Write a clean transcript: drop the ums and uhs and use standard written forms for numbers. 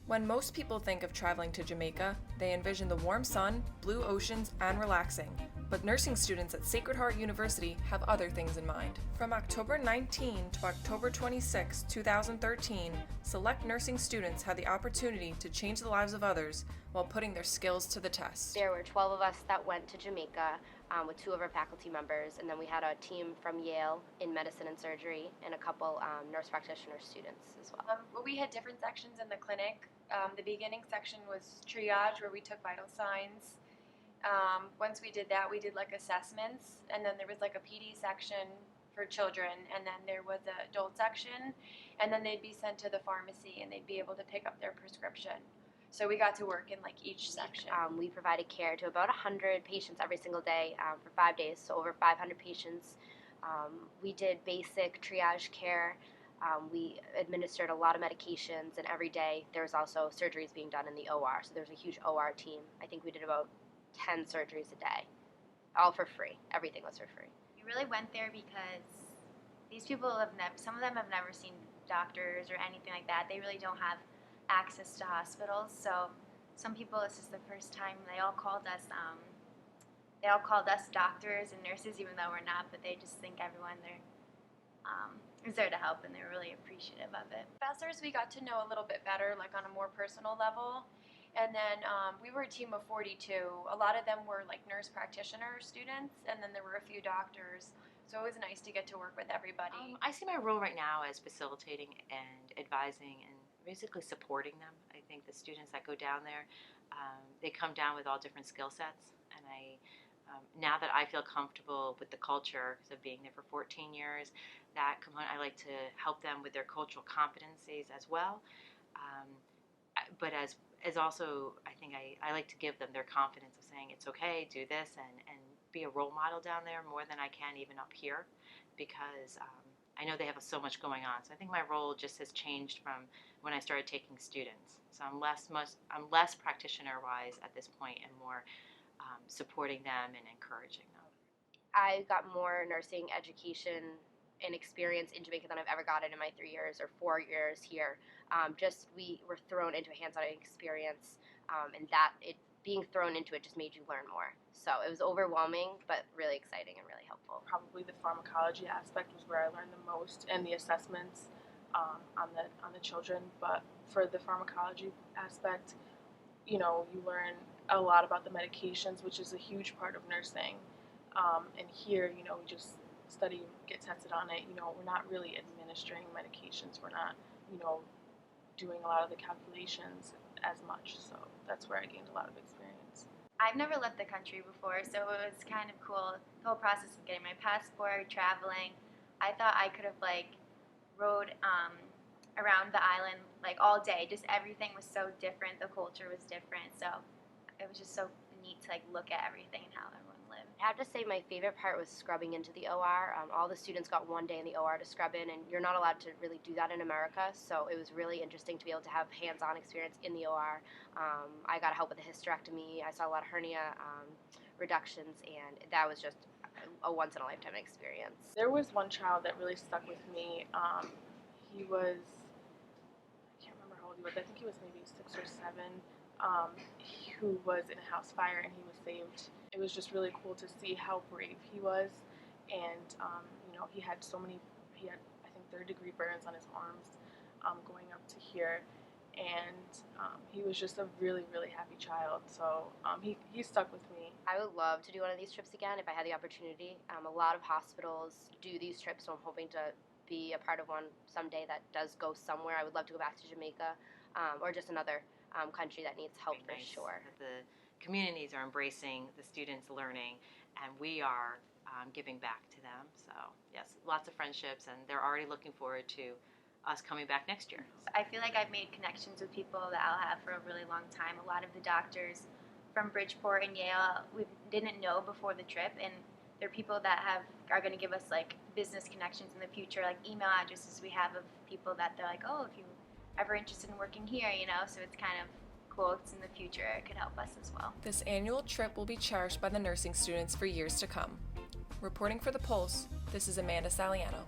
When most people think of traveling to Jamaica, they envision the warm sun, blue oceans, and relaxing. But nursing students at Sacred Heart University have other things in mind. From October 19 to October 26, 2013, select nursing students had the opportunity to change the lives of others while putting their skills to the test. There were 12 of us that went to Jamaica with 2 of our faculty members, and then we had a team from Yale in medicine and surgery and a couple nurse practitioner students as well. We had different sections in the clinic. The beginning section was triage, where we took vital signs. Once we did that, we did like assessments, and then there was like a PD section for children, and then there was an adult section, and then they'd be sent to the pharmacy and they'd be able to pick up their prescription. So we got to work in like each section. We provided care to about 100 patients every single day for 5 days, so over 500 patients. We did basic triage care. We administered a lot of medications, and every day there was also surgeries being done in the OR, so there's a huge OR team. I think we did about 10 surgeries a day, all for free. Everything was for free. We really went there because these people have some of them have never seen doctors or anything like that. They really don't have access to hospitals, so some people, this is the first time. They all called us doctors and nurses, even though we're not, but they just think everyone there is there to help, and they're really appreciative of it. Professors we got to know a little bit better, like on a more personal level. And then we were a team of 42. A lot of them were like nurse practitioner students, and then there were a few doctors. So it was nice to get to work with everybody. I see my role right now as facilitating and advising and basically supporting them. I think the students that go down there, they come down with all different skill sets, and now that I feel comfortable with the culture, because of being there for 14 years, that component, I like to help them with their cultural competencies as well. But as also, I think I like to give them their confidence of saying it's okay, do this, and be a role model down there more than I can even up here, because I know they have so much going on. So I think my role just has changed from when I started taking students. So I'm less practitioner-wise at this point, and more supporting them and encouraging them. I got more nursing education and experience in Jamaica than I've ever gotten in my 3 years or 4 years here. We were thrown into a hands-on experience, and being thrown into it just made you learn more. So it was overwhelming, but really exciting and really helpful. Probably the pharmacology aspect was where I learned the most, and the assessments on the children. But for the pharmacology aspect, you learn a lot about the medications, which is a huge part of nursing. And here, we just study, get tested on it. We're not really administering medications. We're not, doing a lot of the calculations as much. So that's where I gained a lot of experience. I've never left the country before, so it was kind of cool. The whole process of getting my passport, traveling. I thought I could have rode around the island all day. Just everything was so different. The culture was different. So it was just so neat to look at everything and how everyone lived. I have to say my favorite part was scrubbing into the OR. All the students got 1 day in the OR to scrub in, and you're not allowed to really do that in America, so it was really interesting to be able to have hands-on experience in the OR. I got help with a hysterectomy. I saw a lot of hernia reductions, and that was just a once-in-a-lifetime experience. There was one child that really stuck with me. He was, I can't remember how old he was, I think he was maybe 6 or 7, who was in a house fire, and he was saved. It was just really cool to see how brave he was, and he had I think 3rd-degree burns on his arms going up to here, and he was just a really, really happy child. So he stuck with me. I would love to do one of these trips again if I had the opportunity. A lot of hospitals do these trips, so I'm hoping to be a part of one someday that does go somewhere. I would love to go back to Jamaica or just another country that needs help for sure. The communities are embracing the students' learning, and we are giving back to them. So yes, lots of friendships, and they're already looking forward to us coming back next year. I feel like I've made connections with people that I'll have for a really long time. A lot of the doctors from Bridgeport and Yale we didn't know before the trip, and they're people that are going to give us business connections in the future, email addresses we have of people that they're oh, if you're ever interested in working here, so it's kind of cool. It's in the future, it could help us as well. This annual trip will be cherished by the nursing students for years to come. Reporting for The Pulse, this is Amanda Saliano.